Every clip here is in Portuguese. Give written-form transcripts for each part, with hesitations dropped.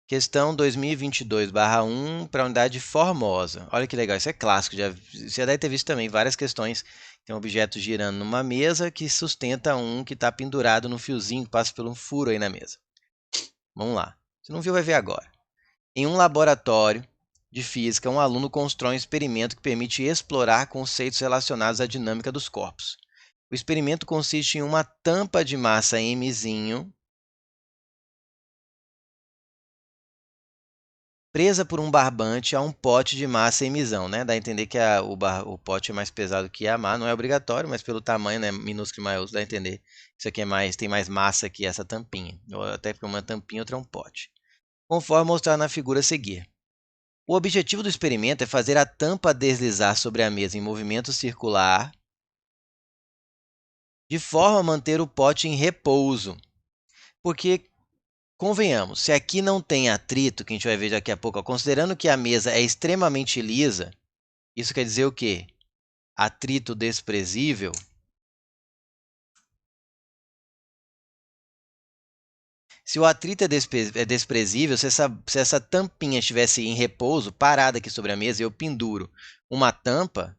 Questão 2022/1 para a unidade de Formosa. Olha que legal, isso é clássico. Você já deve ter visto também várias questões. Tem um objeto girando numa mesa que sustenta um que está pendurado num fiozinho que passa por um furo aí na mesa. Vamos lá. Se não viu, vai ver agora. Em um laboratório de física, um aluno constrói um experimento que permite explorar conceitos relacionados à dinâmica dos corpos. O experimento consiste em uma tampa de massa Mzinho presa por um barbante a um pote de massa Mzão, né? Dá a entender que o pote é mais pesado que a massa, não é obrigatório, mas pelo tamanho, né, minúsculo e maiúsculo, dá a entender. Isso aqui tem mais massa que essa tampinha, ou até porque uma tampinha, outra é um pote. Conforme mostrado na figura a seguir. O objetivo do experimento é fazer a tampa deslizar sobre a mesa em movimento circular, de forma a manter o pote em repouso. Porque, convenhamos, se aqui não tem atrito, que a gente vai ver daqui a pouco, considerando que a mesa é extremamente lisa, isso quer dizer o quê? Atrito desprezível. Se o atrito é desprezível, se essa tampinha estivesse em repouso, parada aqui sobre a mesa, e eu penduro uma tampa,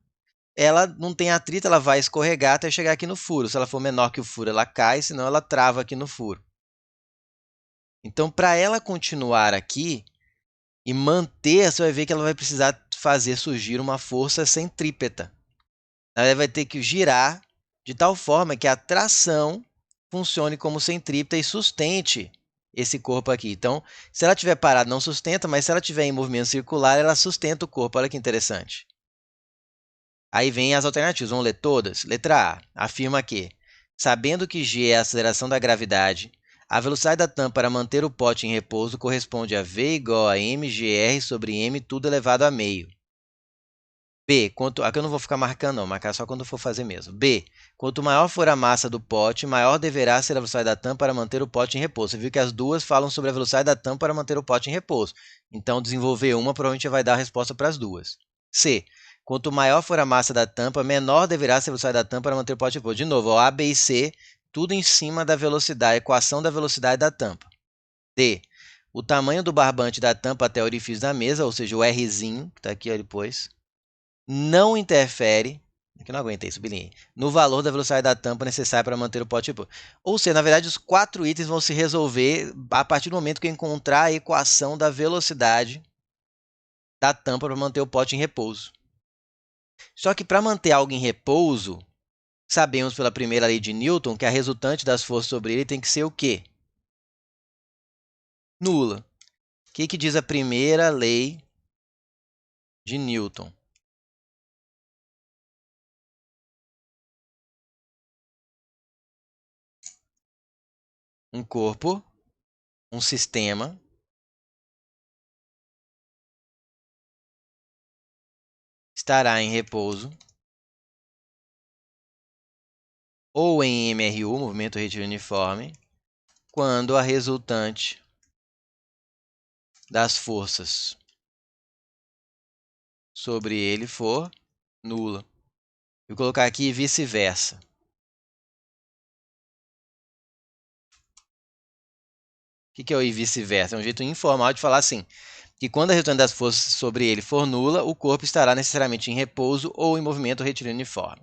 ela não tem atrito, ela vai escorregar até chegar aqui no furo. Se ela for menor que o furo, ela cai, senão ela trava aqui no furo. Então, para ela continuar aqui e manter, você vai ver que ela vai precisar fazer surgir uma força centrípeta. Ela vai ter que girar de tal forma que a tração funcione como centrípeta e sustente esse corpo aqui. Então, se ela estiver parada, não sustenta, mas se ela estiver em movimento circular, ela sustenta o corpo. Olha que interessante. Aí vem as alternativas. Vamos ler todas? Letra A. Afirma que, sabendo que g é a aceleração da gravidade, a velocidade da tampa para manter o pote em repouso corresponde a V igual a mgr sobre m tudo elevado a meio. B. Aqui eu não vou ficar marcando, não. Marcar só quando for fazer mesmo. B. Quanto maior for a massa do pote, maior deverá ser a velocidade da tampa para manter o pote em repouso. Você viu que as duas falam sobre a velocidade da tampa para manter o pote em repouso. Então, desenvolver uma provavelmente vai dar a resposta para as duas. C. Quanto maior for a massa da tampa, menor deverá ser a velocidade da tampa para manter o pote em repouso. De novo, ó, A, B e C, tudo em cima da velocidade, equação da velocidade da tampa. D. O tamanho do barbante da tampa até o orifício da mesa, ou seja, o Rzinho, que está aqui ó, depois, não interfere, aqui não aguentei, sublinhei, no valor da velocidade da tampa necessária para manter o pote em repouso. Ou seja, na verdade, os 4 itens vão se resolver a partir do momento que eu encontrar a equação da velocidade da tampa para manter o pote em repouso. Só que para manter algo em repouso, sabemos pela primeira lei de Newton que a resultante das forças sobre ele tem que ser o quê? Nula. O que diz a primeira lei de Newton? Um corpo, um sistema, estará em repouso ou em MRU, movimento retilíneo uniforme, quando a resultante das forças sobre ele for nula. Vou colocar aqui vice-versa. O que é o e vice-versa? É um jeito informal de falar assim, que quando a resultante das forças sobre ele for nula, o corpo estará necessariamente em repouso ou em movimento retilíneo uniforme.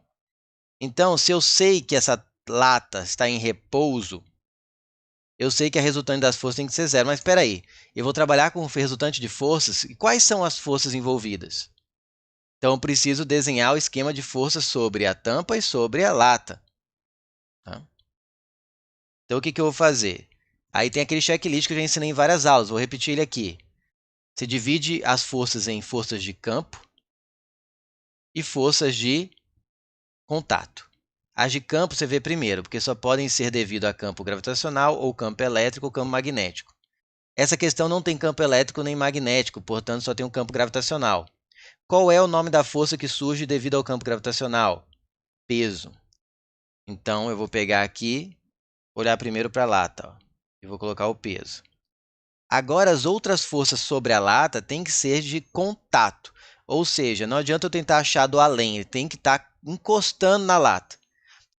Então, se eu sei que essa lata está em repouso, eu sei que a resultante das forças tem que ser zero. Mas espera aí, eu vou trabalhar com o resultante de forças. E quais são as forças envolvidas? Então, eu preciso desenhar o esquema de forças sobre a tampa e sobre a lata. Tá? Então, o que eu vou fazer? Aí tem aquele checklist que eu já ensinei em várias aulas. Vou repetir ele aqui. Você divide as forças em forças de campo e forças de contato. As de campo você vê primeiro, porque só podem ser devido a campo gravitacional ou campo elétrico ou campo magnético. Essa questão não tem campo elétrico nem magnético, portanto só tem um campo gravitacional. Qual é o nome da força que surge devido ao campo gravitacional? Peso. Então eu vou pegar aqui, olhar primeiro para a lata, ó, e vou colocar o peso. Agora as outras forças sobre a lata têm que ser de contato, ou seja, não adianta eu tentar achar do além, ele tem que estar encostando na lata.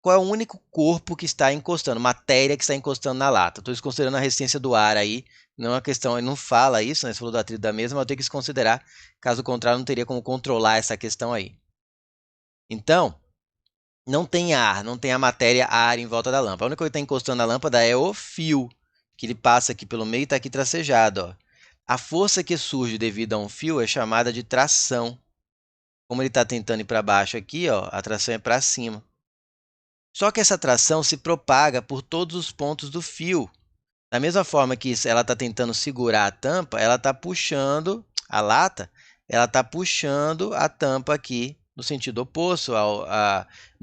qual é o único corpo que está encostando, matéria que está encostando na lata. Estou desconsiderando a resistência do ar aí, não é uma questão, ele não fala isso, né? Você falou do atrito da mesa, mas eu tenho que desconsiderar, caso contrário, não teria como controlar essa questão aí. Então, não tem ar, não tem a matéria ar em volta da lâmpada. A única coisa que está encostando na lâmpada é o fio, que ele passa aqui pelo meio e está aqui tracejado. Ó. A força que surge devido a um fio é chamada de tração. Como ele está tentando ir para baixo aqui, ó, a tração é para cima. Só que essa tração se propaga por todos os pontos do fio. Da mesma forma que ela está tentando segurar a tampa, ela está puxando a lata, ela está puxando a tampa aqui no sentido oposto.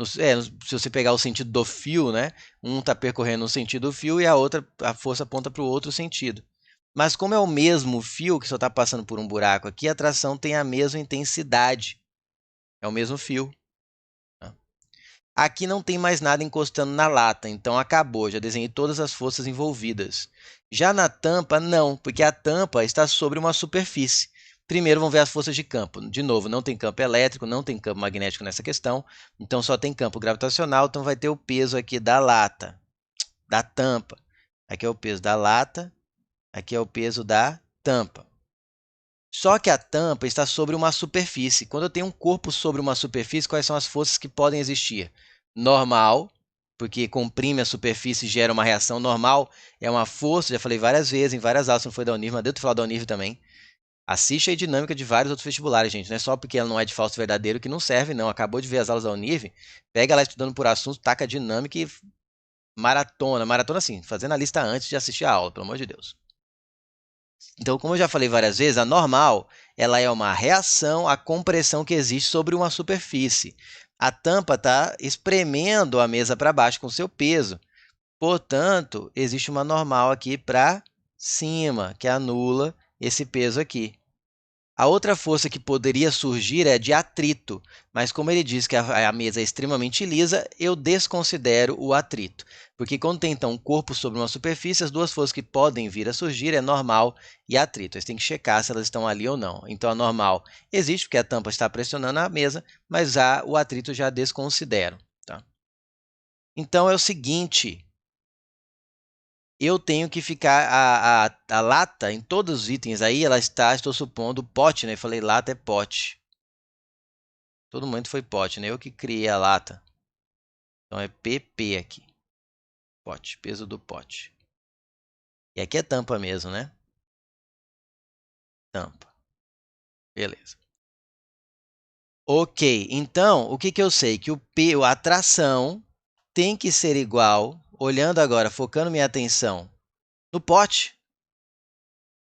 Se você pegar o sentido do fio, né? Um está percorrendo no sentido do fio e a força aponta para o outro sentido. Mas como é o mesmo fio que só está passando por um buraco aqui, a tração tem a mesma intensidade. É o mesmo fio. Aqui não tem mais nada encostando na lata, então acabou, já desenhei todas as forças envolvidas. Já na tampa, não, porque a tampa está sobre uma superfície. Primeiro vamos ver as forças de campo. De novo, não tem campo elétrico, não tem campo magnético nessa questão, então só tem campo gravitacional, então vai ter o peso aqui da lata, da tampa. Aqui é o peso da lata, aqui é o peso da tampa. Só que a tampa está sobre uma superfície. Quando eu tenho um corpo sobre uma superfície, quais são as forças que podem existir? Normal, porque comprime a superfície e gera uma reação normal. É uma força, já falei várias vezes, em várias aulas, não foi da Unir, mas devo falar da Unir também. Assiste a dinâmica de vários outros vestibulares, gente. Não é só porque ela não é de falso verdadeiro que não serve, não. Acabou de ver as aulas da Unir, pega lá estudando por assunto, taca a dinâmica e maratona. Maratona assim, fazendo a lista antes de assistir a aula, pelo amor de Deus. Então, como eu já falei várias vezes, a normal ela é uma reação à compressão que existe sobre uma superfície. A tampa está espremendo a mesa para baixo com seu peso. Portanto, existe uma normal aqui para cima, que anula esse peso aqui. A outra força que poderia surgir é de atrito, mas como ele diz que a mesa é extremamente lisa, eu desconsidero o atrito. Porque quando tem então um corpo sobre uma superfície, as duas forças que podem vir a surgir é normal e atrito. Você tem que checar se elas estão ali ou não. Então a normal existe porque a tampa está pressionando a mesa, mas o atrito já desconsidero. Tá? Então é o seguinte, eu tenho que ficar, a lata, em todos os itens aí, ela está, estou supondo, pote, né? Eu falei lata é pote. Todo momento foi pote, né? Eu que criei a lata. Então é PP aqui. Pote, peso do pote. E aqui é tampa mesmo, né? Tampa. Beleza. Ok, então, o que eu sei? Que a tração tem que ser igual, olhando agora, focando minha atenção no pote.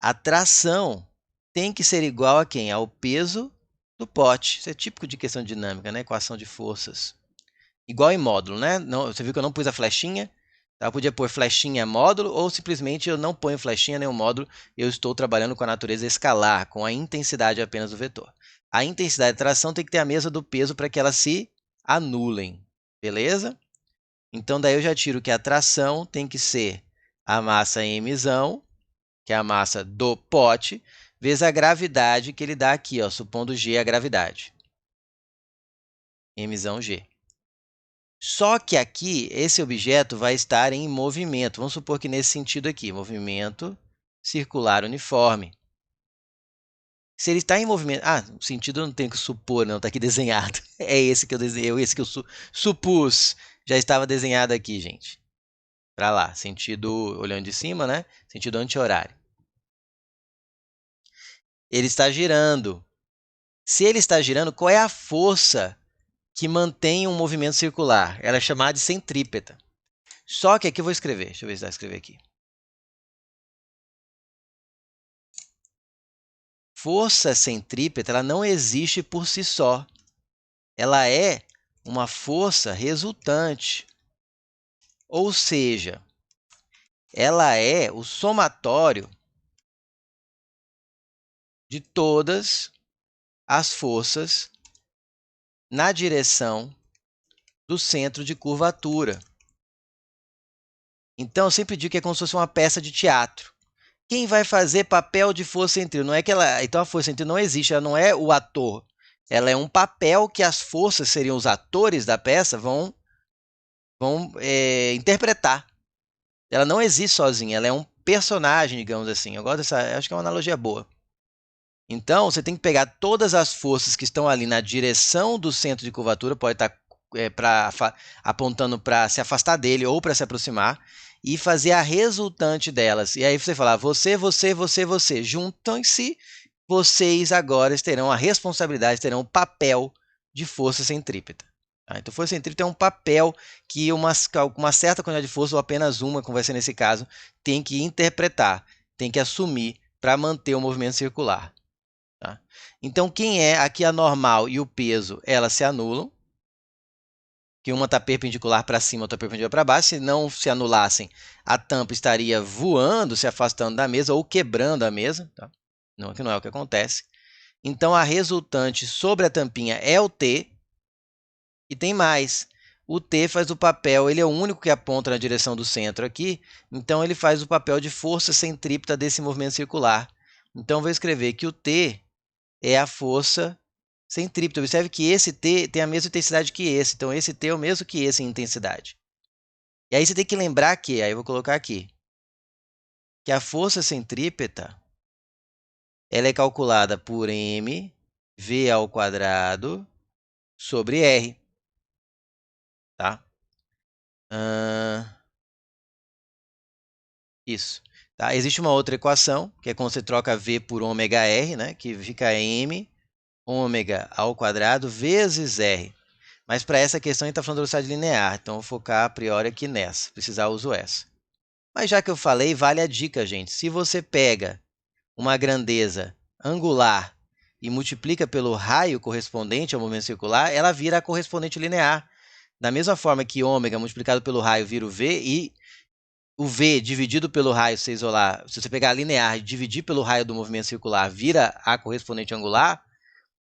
A tração tem que ser igual a quem? Ao peso do pote. Isso é típico de questão dinâmica, né? Equação de forças. Igual em módulo, né? Não, você viu que eu não pus a flechinha? Eu podia pôr flechinha módulo ou simplesmente eu não ponho flechinha nem o módulo. Eu estou trabalhando com a natureza escalar, com a intensidade apenas do vetor. A intensidade de tração tem que ter a mesma do peso para que elas se anulem. Beleza? Então daí eu já tiro que a tração tem que ser a massa mzão, que é a massa do pote, vezes a gravidade que ele dá aqui, ó, supondo G a gravidade. Mzão G. Só que aqui, esse objeto vai estar em movimento. Vamos supor que nesse sentido aqui, movimento circular uniforme. Se ele está em movimento... o sentido eu não tenho que supor, não, está aqui desenhado. É esse que eu desenhei, esse que eu supus. Já estava desenhado aqui, gente. Para lá, sentido, olhando de cima, né? Sentido anti-horário. Ele está girando. Se ele está girando, qual é a força que mantém um movimento circular? Ela é chamada de centrípeta. Só que aqui eu vou escrever. Deixa eu ver se dá para escrever aqui. Força centrípeta ela não existe por si só. Ela é uma força resultante. Ou seja, ela é o somatório de todas as forças na direção do centro de curvatura. Então, eu sempre digo que é como se fosse uma peça de teatro. Quem vai fazer papel de força centrípeta? Não é que ela. Então, a força centrípeta não existe, ela não é o ator. Ela é um papel que as forças seriam os atores da peça, vão vão interpretar. Ela não existe sozinha, ela é um personagem, digamos assim. Eu gosto dessa, acho que é uma analogia boa. Então, você tem que pegar todas as forças que estão ali na direção do centro de curvatura, pode estar apontando para se afastar dele ou para se aproximar, e fazer a resultante delas. E aí você fala, você, você, você, você. Juntam-se, vocês agora terão a responsabilidade, terão o papel de força centrípeta. Tá? Então, força centrípeta é um papel que uma certa quantidade de força, ou apenas uma, como vai ser nesse caso, tem que interpretar, tem que assumir para manter o movimento circular. Tá? Então, quem é aqui a normal e o peso, elas se anulam, que uma está perpendicular para cima, outra perpendicular para baixo. Se não se anulassem, a tampa estaria voando, se afastando da mesa ou quebrando a mesa. Tá? Não, que não é o que acontece. Então, a resultante sobre a tampinha é o T. E tem mais. O T faz o papel, ele é o único que aponta na direção do centro aqui, então ele faz o papel de força centrípeta desse movimento circular. Então, vou escrever que o T é a força centrípeta. Observe que esse T tem a mesma intensidade que esse. Então, esse T é o mesmo que esse em intensidade. E aí você tem que lembrar que, aí eu vou colocar aqui, que a força centrípeta ela é calculada por mv ao quadrado sobre r. Tá? Isso. Tá? Existe uma outra equação, que é quando você troca v por ômega r, né? Que fica m ômega ao quadrado vezes r. Mas para essa questão a gente está falando de velocidade linear, então eu vou focar a priori aqui nessa. Se precisar, eu uso essa. Mas já que eu falei, vale a dica, gente. Se você pega uma grandeza angular e multiplica pelo raio correspondente ao movimento circular, ela vira a correspondente linear. Da mesma forma que ômega multiplicado pelo raio vira o v, e o v dividido pelo raio, se isolar, se você pegar a linear e dividir pelo raio do movimento circular, vira a correspondente angular.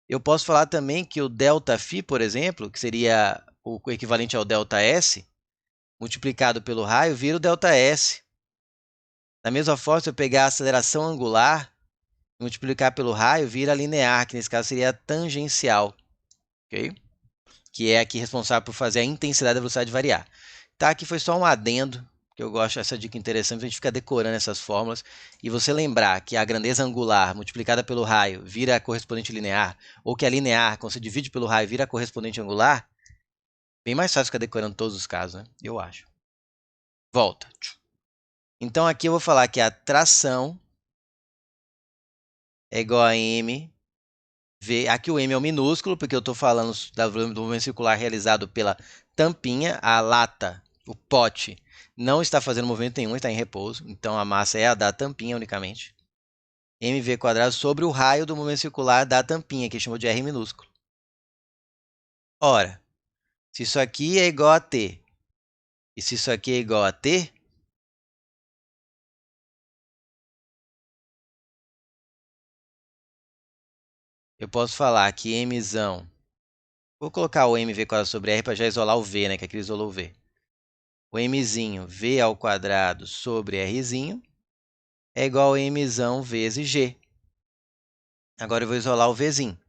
Eu posso falar também que o ΔΦ, por exemplo, que seria o equivalente ao ΔS, multiplicado pelo raio, vira o ΔS. Da mesma forma, se eu pegar a aceleração angular e multiplicar pelo raio, vira linear, que nesse caso seria a tangencial, ok? Que é aqui responsável por fazer a intensidade da velocidade variar. Tá, aqui foi só um adendo, que eu gosto dessa dica interessante, a gente fica decorando essas fórmulas, e você lembrar que a grandeza angular multiplicada pelo raio vira a correspondente linear, ou que a linear, quando você divide pelo raio, vira a correspondente angular, bem mais fácil ficar decorando todos os casos, né? Eu acho. Volta. Então aqui eu vou falar que a tração é igual a m v. Aqui o m é o minúsculo, porque eu estou falando do movimento circular realizado pela tampinha, a lata, o pote, não está fazendo movimento nenhum, está em repouso. Então a massa é a da tampinha unicamente. mv quadrado sobre o raio do movimento circular da tampinha, que chamou de r minúsculo. Ora, se isso aqui é igual a t, e se isso aqui é igual a t, eu posso falar que mzão... Vou colocar o mv quadrado sobre r para já isolar o v, né? Que aqui isolou o v. O mzinho v ao quadrado sobre rzinho é igual a mzão vezes g. Agora eu vou isolar o vzinho.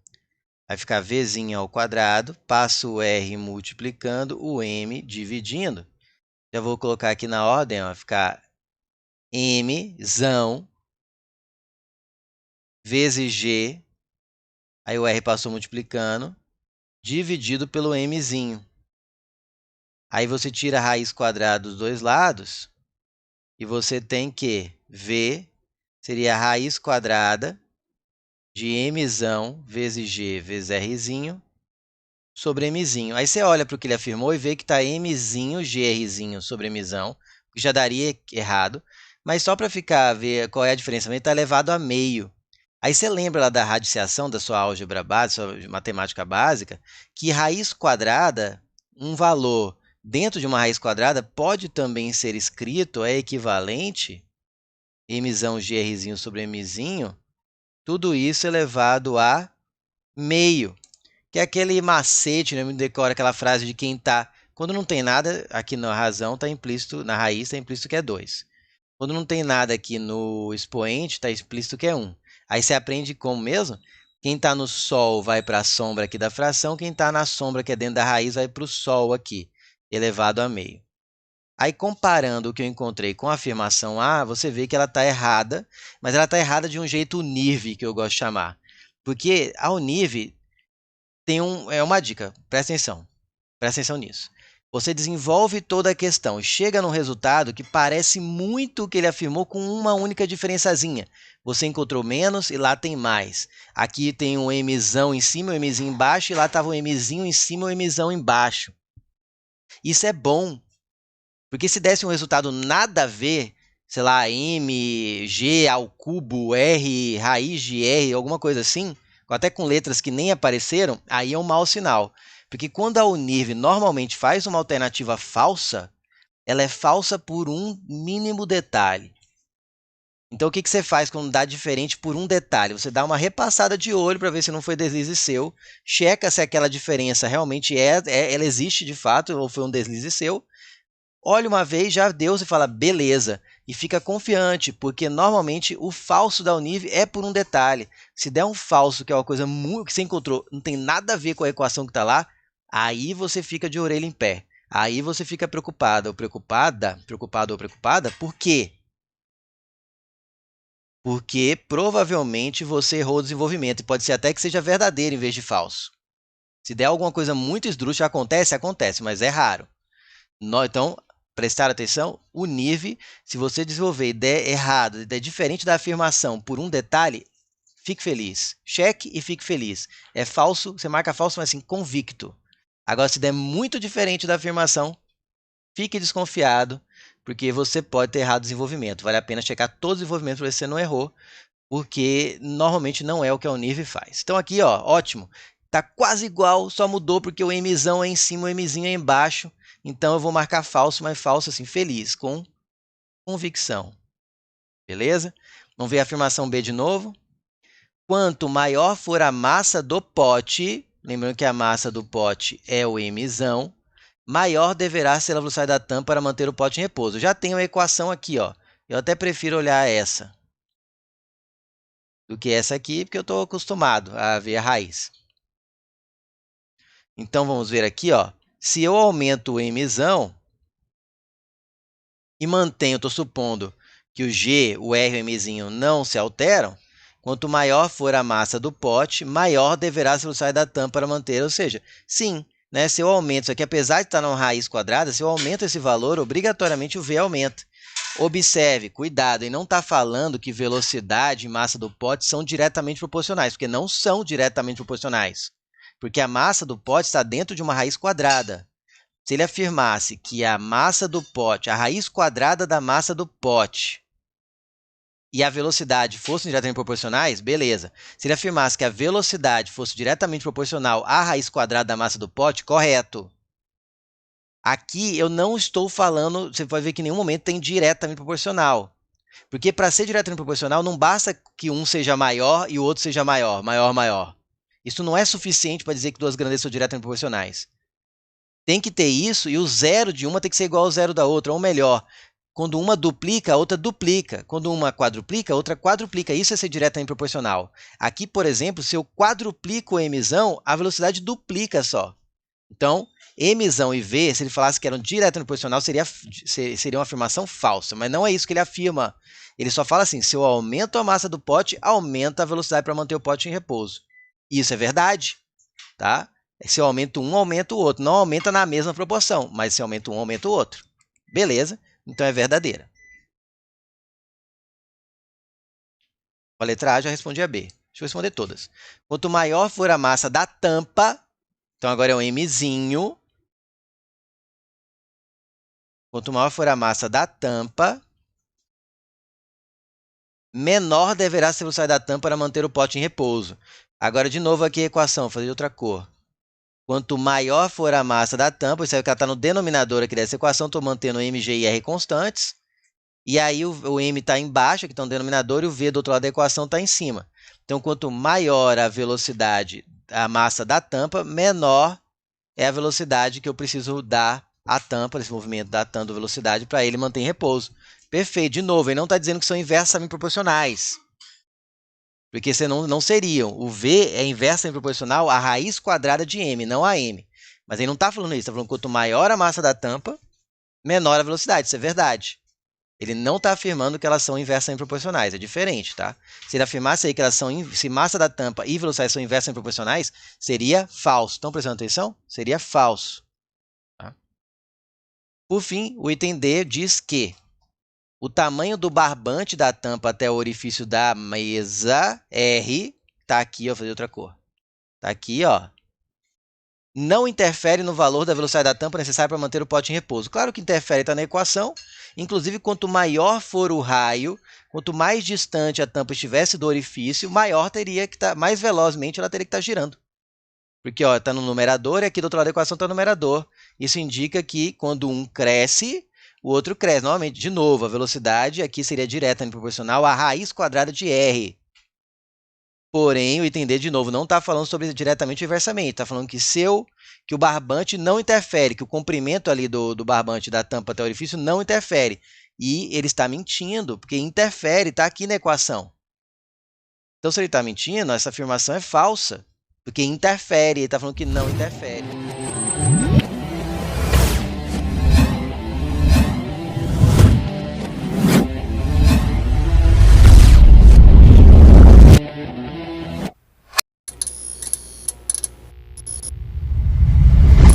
Vai ficar vzinho ao quadrado, passo o r multiplicando, o m dividindo. Já vou colocar aqui na ordem, ó, vai ficar mzão vezes g, aí o r passou multiplicando, dividido pelo mzinho. Aí você tira a raiz quadrada dos dois lados, e você tem que v seria a raiz quadrada de mzão vezes g vezes rzinho sobre mzinho. Aí você olha para o que ele afirmou e vê que está mzinho grzinho sobre mzão, que já daria errado. Mas só para ficar ver qual é a diferença, ele está elevado a meio. Aí você lembra lá da radiciação da sua álgebra básica, sua matemática básica, que raiz quadrada, um valor dentro de uma raiz quadrada, pode também ser escrito, é equivalente, mzão grzinho sobre mzinho, tudo isso elevado a meio. Que é aquele macete, né? Me decora aquela frase de quem está... Quando não tem nada, aqui na razão está implícito, na raiz está implícito que é 2. Quando não tem nada aqui no expoente, está explícito que é 1. Aí você aprende como mesmo? Quem está no sol vai para a sombra aqui da fração, quem está na sombra que é dentro da raiz vai para o sol aqui. elevado a meio. Aí, comparando o que eu encontrei com a afirmação A, você vê que ela está errada, mas ela está errada de um jeito unive, que eu gosto de chamar. Porque a unive é uma dica, presta atenção nisso. Você desenvolve toda a questão e chega num resultado que parece muito o que ele afirmou com uma única diferençazinha. Você encontrou menos e lá tem mais. Aqui tem um Mzão em cima e um Mzinho embaixo, e lá estava um Mzinho em cima e um Mzão embaixo. Isso é bom, porque se desse um resultado nada a ver, sei lá, M, G ao cubo, R, raiz de R, alguma coisa assim, até com letras que nem apareceram, aí é um mau sinal. Porque quando a Univ normalmente faz uma alternativa falsa, ela é falsa por um mínimo detalhe. Então, o que você faz quando dá diferente por um detalhe? Você dá uma repassada de olho para ver se não foi deslize seu, checa se aquela diferença realmente ela existe de fato ou foi um deslize seu. Olha uma vez, já deu, você fala, beleza. E fica confiante, porque normalmente o falso da Univ é por um detalhe. Se der um falso, que é uma coisa muito que você encontrou, não tem nada a ver com a equação que está lá, aí você fica de orelha em pé. Aí você fica preocupado ou preocupada, por quê? Porque provavelmente você errou o desenvolvimento, e pode ser até que seja verdadeiro em vez de falso. Se der alguma coisa muito esdrúxula, acontece, mas é raro. Então, prestar atenção, o NIV, se você desenvolver e der errado, der diferente da afirmação por um detalhe, fique feliz. Cheque e fique feliz. É falso, você marca falso, mas assim, convicto. Agora, se der muito diferente da afirmação, fique desconfiado, porque você pode ter errado o desenvolvimento. Vale a pena checar todo o desenvolvimento para ver se você não errou, porque normalmente não é o que a Univ faz. Então aqui, ó, ótimo. Tá quase igual, só mudou porque o Mzão é em cima, o Mzinho é embaixo. Então eu vou marcar falso, mas falso assim, feliz, com convicção. Beleza? Vamos ver a afirmação B de novo. Quanto maior for a massa do pote, lembrando que a massa do pote é o Mzão, maior deverá ser a velocidade da tampa para manter o pote em repouso. Já tenho a equação aqui, ó. Eu até prefiro olhar essa do que essa aqui, porque eu estou acostumado a ver a raiz. Então, vamos ver aqui, ó. Se eu aumento o Mzão e mantenho, estou supondo que o G, o R e o Mzinho não se alteram, quanto maior for a massa do pote, maior deverá ser a velocidade da tampa para manter. Ou seja, sim, né, se eu aumento isso aqui, apesar de estar numa raiz quadrada, se eu aumento esse valor, obrigatoriamente o V aumenta. Observe, cuidado, e não está falando que velocidade e massa do pote são diretamente proporcionais, porque não são diretamente proporcionais. Porque a massa do pote está dentro de uma raiz quadrada. Se ele afirmasse que a massa do pote, a raiz quadrada da massa do pote e a velocidade fossem diretamente proporcionais, beleza. Se ele afirmasse que a velocidade fosse diretamente proporcional à raiz quadrada da massa do pote, correto. Aqui eu não estou falando, você pode ver que em nenhum momento tem diretamente proporcional. Porque para ser diretamente proporcional, não basta que um seja maior e o outro seja maior, maior. Isso não é suficiente para dizer que duas grandezas são diretamente proporcionais. Tem que ter isso e o zero de uma tem que ser igual ao zero da outra, ou melhor, quando uma duplica, a outra duplica. Quando uma quadruplica, a outra quadruplica. Isso é ser diretamente proporcional. Aqui, por exemplo, se eu quadruplico o Mzão, a velocidade duplica só. Então, Mzão e V, se ele falasse que eram diretamente proporcional, seria uma afirmação falsa. Mas não é isso que ele afirma. Ele só fala assim, se eu aumento a massa do pote, aumenta a velocidade para manter o pote em repouso. Isso é verdade, tá? Se eu aumento um, aumenta o outro. Não aumenta na mesma proporção, mas se aumenta um, aumenta o outro. Beleza? Então é verdadeira. A letra A já respondi a B. Deixa eu responder todas. Quanto maior for a massa da tampa, então agora é um Mzinho. Quanto maior for a massa da tampa, menor deverá ser a velocidade da tampa para manter o pote em repouso. Agora, de novo aqui a equação, vou fazer de outra cor. Quanto maior for a massa da tampa, isso aí que ela está no denominador aqui dessa equação, estou mantendo o Mg e R constantes. E aí o M está embaixo, aqui está no denominador, e o V do outro lado da equação está em cima. Então, quanto maior a velocidade, a massa da tampa, menor é a velocidade que eu preciso dar à tampa, esse movimento da tampa, velocidade, para ele manter em repouso. Perfeito. De novo, ele não está dizendo que são inversamente proporcionais. Porque senão não seriam. O V é inversamente proporcional à raiz quadrada de M, não a M. Mas ele não está falando isso, está falando que quanto maior a massa da tampa, menor a velocidade. Isso é verdade. Ele não está afirmando que elas são inversamente proporcionais, é diferente, tá? Se ele afirmasse aí que elas são, se massa da tampa e velocidade são inversamente proporcionais, seria falso. Estão prestando atenção? Seria falso. Tá? Por fim, o item D diz que o tamanho do barbante da tampa até o orifício da mesa R, tá aqui, ó, vou fazer outra cor. Tá aqui, ó. Não interfere no valor da velocidade da tampa necessária para manter o pote em repouso. Claro que interfere, está na equação. Inclusive, quanto maior for o raio, quanto mais distante a tampa estivesse do orifício, maior teria que estar, mais velozmente ela teria que estar girando. Porque está no numerador e aqui do outro lado da equação está no numerador. Isso indica que quando um cresce, o outro cresce. Novamente, de novo, a velocidade aqui seria diretamente proporcional à raiz quadrada de R. Porém, o item D, de novo, não está falando sobre diretamente ou inversamente. Está falando que o barbante não interfere, que o comprimento ali do barbante da tampa até o orifício não interfere. E ele está mentindo, porque interfere, está aqui na equação. Então, se ele está mentindo, essa afirmação é falsa, porque interfere, ele está falando que não interfere.